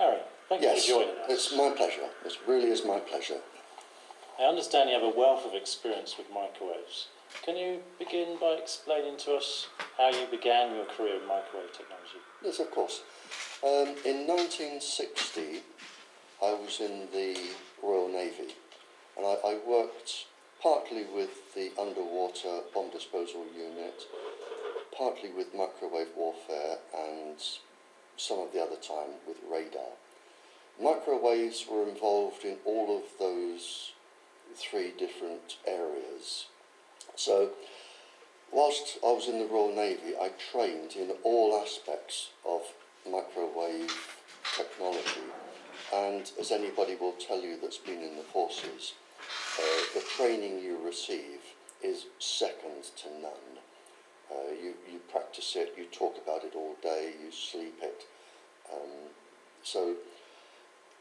Harry, thank you Yes, for joining us. it's my pleasure. It really is my pleasure. I understand you have a wealth of experience with microwaves. Can you begin by explaining to us how you began your career in microwave technology? Yes, of course. In 1960, I was in the Royal Navy, and I worked partly with the underwater bomb disposal unit, partly with microwave warfare, and some of the other time with radar. Microwaves were involved in all of those three different areas. So, whilst I was in the Royal Navy, I trained in all aspects of microwave technology, and as anybody will tell you that's been in the forces, the training you receive is second to none. You practice it, you talk about it all day, you sleep it. So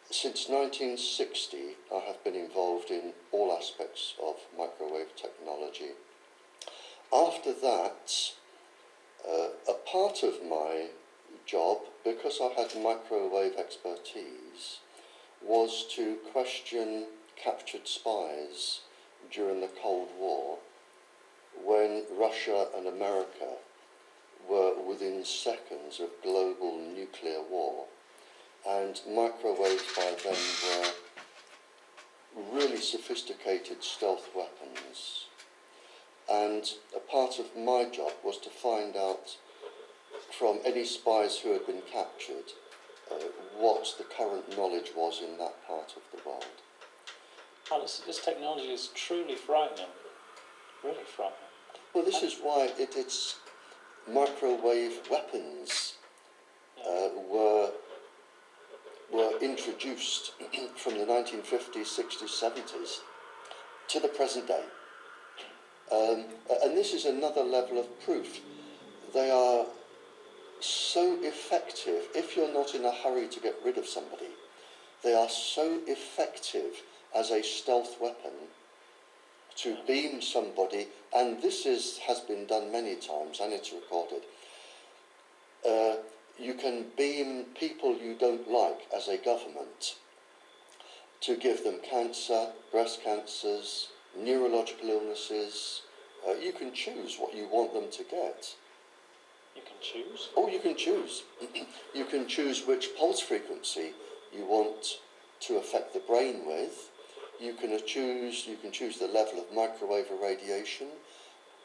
since 1960, I have been involved in all aspects of microwave technology. After that, a part of my job, because I had microwave expertise, was to question captured spies during the Cold War, when Russia and America were within seconds of global nuclear war, and microwaves by then were really sophisticated stealth weapons. And a part of my job was to find out from any spies who had been captured what the current knowledge was in that part of the world. Oh, this technology is truly frightening, really frightening. Well, this is why it's microwave weapons were introduced from the 1950s, 60s, 70s to the present day. And this is another level of proof. They are so effective, if you're not in a hurry to get rid of somebody, they are so effective as a stealth weapon to beam somebody, and this has been done many times, and it's recorded. You can beam people you don't like as a government to give them cancer, breast cancers, neurological illnesses. You can choose what you want them to get. You can choose? Oh, you can choose. You can choose which pulse frequency you want to affect the brain with. You can choose the level of microwave irradiation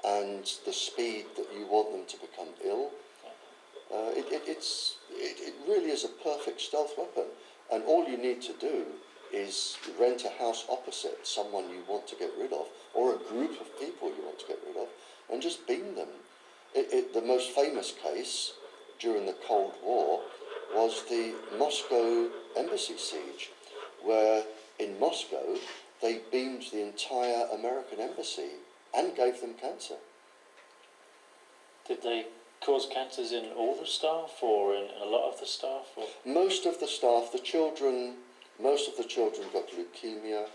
and the speed that you want them to become ill. It really is a perfect stealth weapon, and all you need to do is rent a house opposite someone you want to get rid of, or a group of people you want to get rid of, and just beam them. The most famous case during the Cold War was the Moscow embassy siege, where in Moscow they beamed the entire American embassy and gave them cancer. Did they cause cancers in all the staff, or in a lot of the staff? Or? Most of the staff, most of the children got leukemia,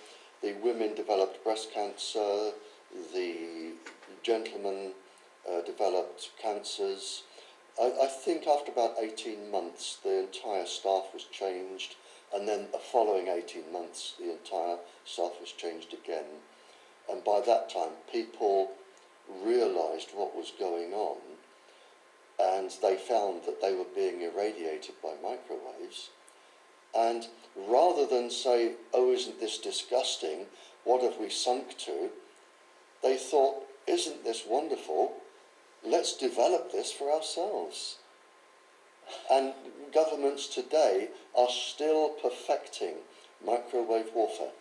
the women developed breast cancer, the gentlemen developed cancers. I think after about 18 months the entire staff was changed, and then the following 18 months the entire staff was changed again. And by that time people realised what was going on, and they found that they were being irradiated by microwaves. And rather than say, oh, isn't this disgusting, what have we sunk to, they thought, isn't this wonderful, let's develop this for ourselves. And governments today are still perfecting microwave warfare.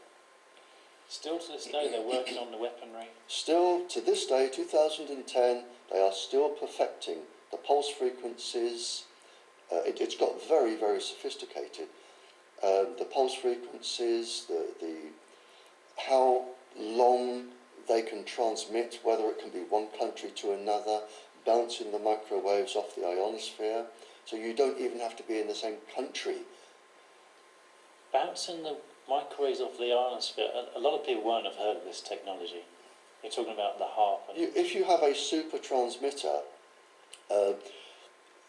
Still to this day they're working on the weaponry? Still to this day, 2010, they are still perfecting the pulse frequencies. It's got very, very sophisticated. The pulse frequencies, the how long they can transmit, whether it can be one country to another, bouncing the microwaves off the ionosphere, so you don't even have to be in the same country. Bouncing the microwaves off the ionosphere, a lot of people won't have heard of this technology. You're talking about the HAARP. If you have a super transmitter,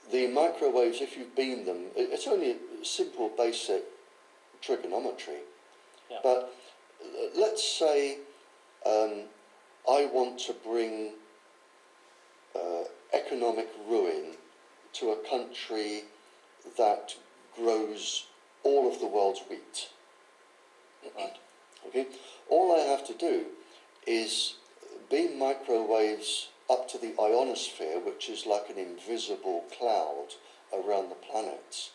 the microwaves, if you beam them, it's only simple, basic trigonometry. Yeah. But let's say I want to bring economic ruin to a country that grows all of the world's wheat. Right. Okay? All I have to do is beam microwaves up to the ionosphere, which is like an invisible cloud around the planet,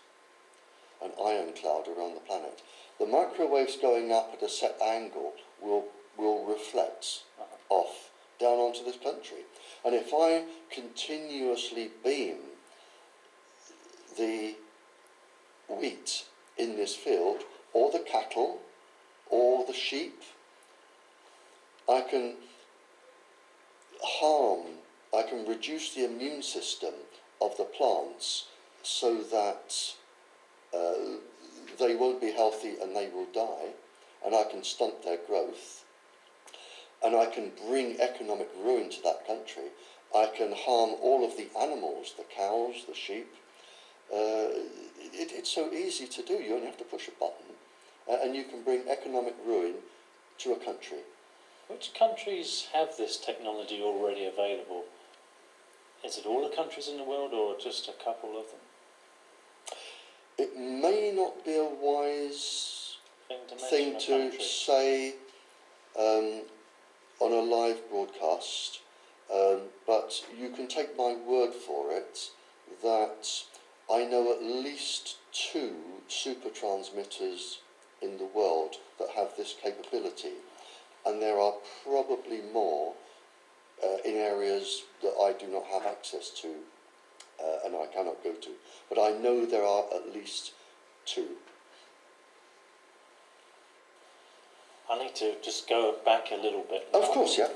an ion cloud around the planet. The microwaves going up at a set angle will reflect off down onto this country. And if I continuously beam the wheat in this field, or the cattle, or the sheep, I can reduce the immune system of the plants so that they won't be healthy and they will die, and I can stunt their growth, and I can bring economic ruin to that country. I can harm all of the animals, the cows, the sheep. It's so easy to do. You only have to push a button, and you can bring economic ruin to a country. Which countries have this technology already available? Is it all the countries in the world or just a couple of them? It may not be a wise thing to say on a live broadcast, but you can take my word for it that I know at least 2 super transmitters in the world that have this capability, and there are probably more in areas that I do not have access to and I cannot go to. But I know there are at least 2. I need to just go back a little bit now. Of course, yeah.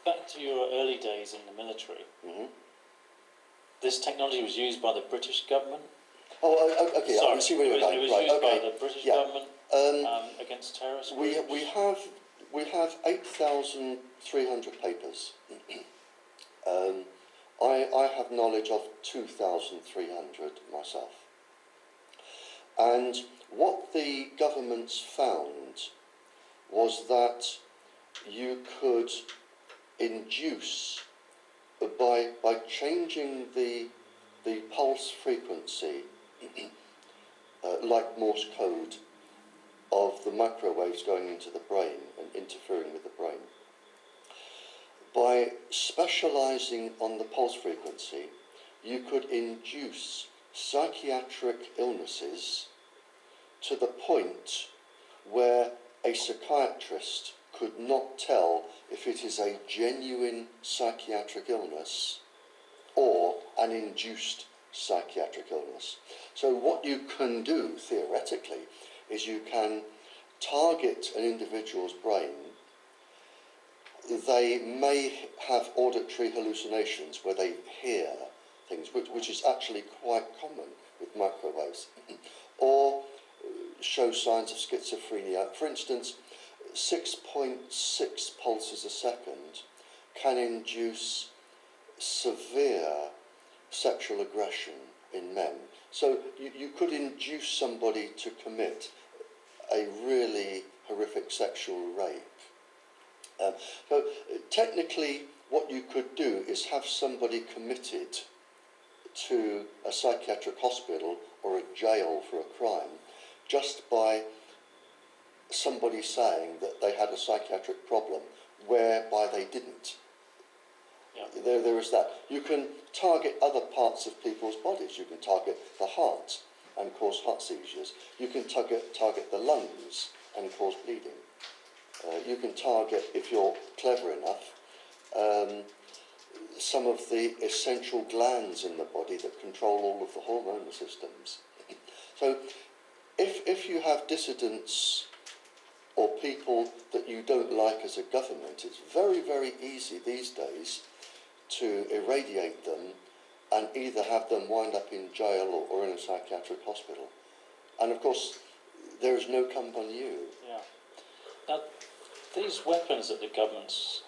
Back to your early days in the military. Mm-hmm. This technology was used by the British government? Oh, okay, Sorry, I can see where you're going. It was right, used okay. by the British Yeah. government against terrorist groups? We have 8,300 papers. I have knowledge of 2,300 myself. And what the governments found was that you could induce, by changing the pulse frequency, like Morse code, of the microwaves going into the brain and interfering with the brain. By specialising on the pulse frequency, you could induce psychiatric illnesses to the point where a psychiatrist could not tell if it is a genuine psychiatric illness or an induced psychiatric illness. So what you can do, theoretically, is you can target an individual's brain. They may have auditory hallucinations where they hear things, which is actually quite common with microwaves, or show signs of schizophrenia. For instance, 6.6 pulses a second can induce severe sexual aggression in men. So you could induce somebody to commit a really horrific sexual rape. So technically what you could do is have somebody committed to a psychiatric hospital or a jail for a crime just by somebody saying that they had a psychiatric problem whereby they didn't. Yeah. There is that. You can target other parts of people's bodies. You can target the heart and cause heart seizures. You can target the lungs and cause bleeding. You can target, if you're clever enough, some of the essential glands in the body that control all of the hormonal systems. So if you have dissidents or people that you don't like as a government, it's very, very easy these days to irradiate them and either have them wind up in jail or in a psychiatric hospital. And of course, there is no come on you. Yeah. Now, these weapons that the governments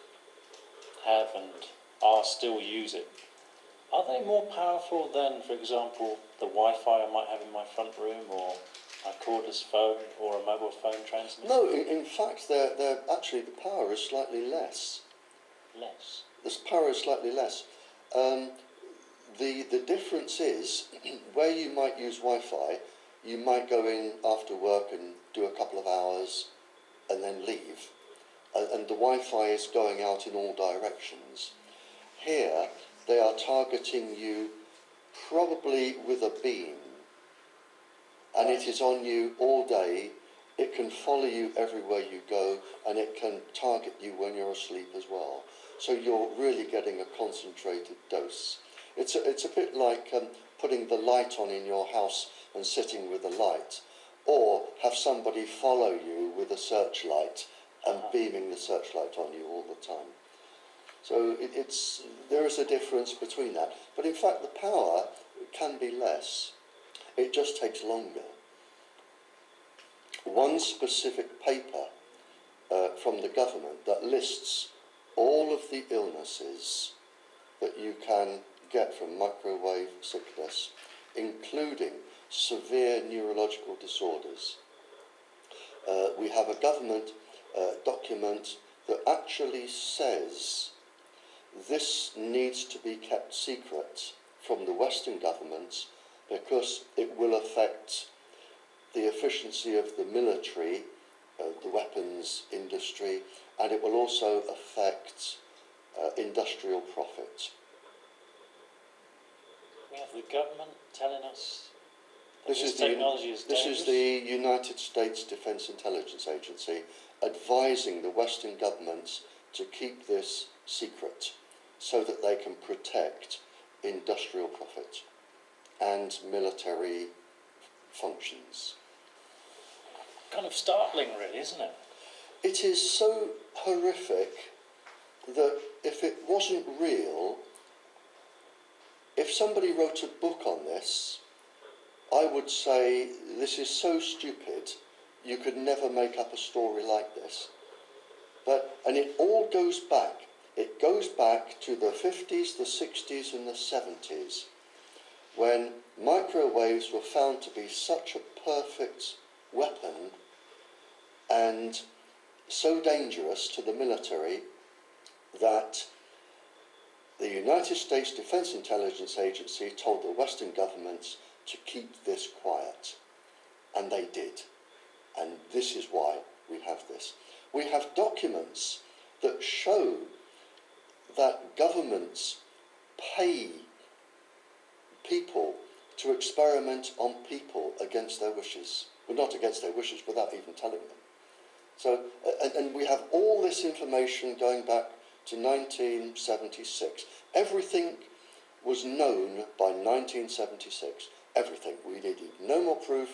have and are still using, Are they more powerful than, for example, the Wi-Fi I might have in my front room, or my cordless phone, or a mobile phone transmitter? No, in fact, they're actually the power is slightly less. Less. The power is slightly less. The difference is where you might use Wi-Fi, you might go in after work and do a couple of hours and then leave. And the Wi-Fi is going out in all directions. Here, they are targeting you probably with a beam. And it is on you all day. It can follow you everywhere you go, and it can target you when you're asleep as well. So you're really getting a concentrated dose. It's a bit like putting the light on in your house and sitting with the light, or have somebody follow you with a searchlight and beaming the searchlight on you all the time. So there is a difference between that. But in fact, the power can be less. It just takes longer. One specific paper from the government that lists all of the illnesses that you can get from microwave sickness, including severe neurological disorders. We have a government document that actually says this needs to be kept secret from the Western governments because it will affect the efficiency of the military, the weapons industry, and it will also affect industrial profit. We have the government telling us that This technology is dangerous. This is the United States Defense Intelligence Agency advising the Western governments to keep this secret so that they can protect industrial profit and military functions. Kind of startling, really, isn't it? It is so horrific that if it wasn't real, if somebody wrote a book on this, I would say this is so stupid, you could never make up a story like this. And it all goes back. It goes back to the 50s, the 60s and the 70s, when microwaves were found to be such a perfect weapon and so dangerous to the military that the United States Defense Intelligence Agency told the Western governments to keep this quiet. And they did. And this is why we have this. We have documents that show that governments pay people to experiment on people against their wishes. Well, not against their wishes, without even telling them. So, and we have all this information going back to 1976. Everything was known by 1976. Everything. We needed no more proof,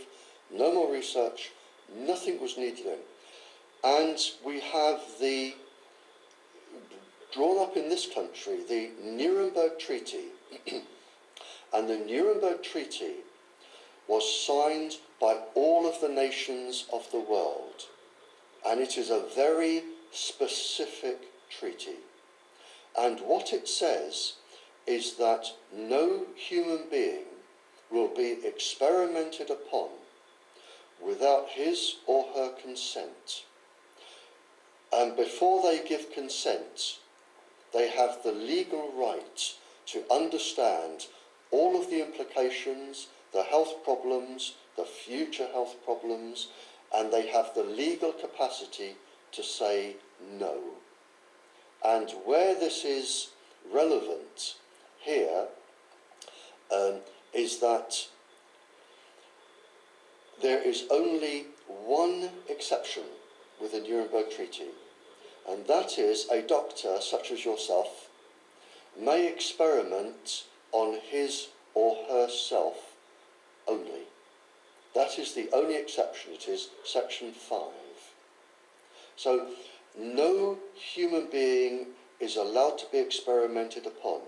no more research, nothing was needed. And we have drawn up in this country, the Nuremberg Treaty. And the Nuremberg Treaty was signed by all of the nations of the world. And it is a very specific treaty. And what it says is that no human being will be experimented upon without his or her consent. And before they give consent, they have the legal right to understand all of the implications, the health problems, the future health problems, and they have the legal capacity to say no. And where this is relevant here is that there is only one exception with the Nuremberg Treaty, and that is a doctor such as yourself may experiment on his or herself only. That is the only exception. It is section 5. So no human being is allowed to be experimented upon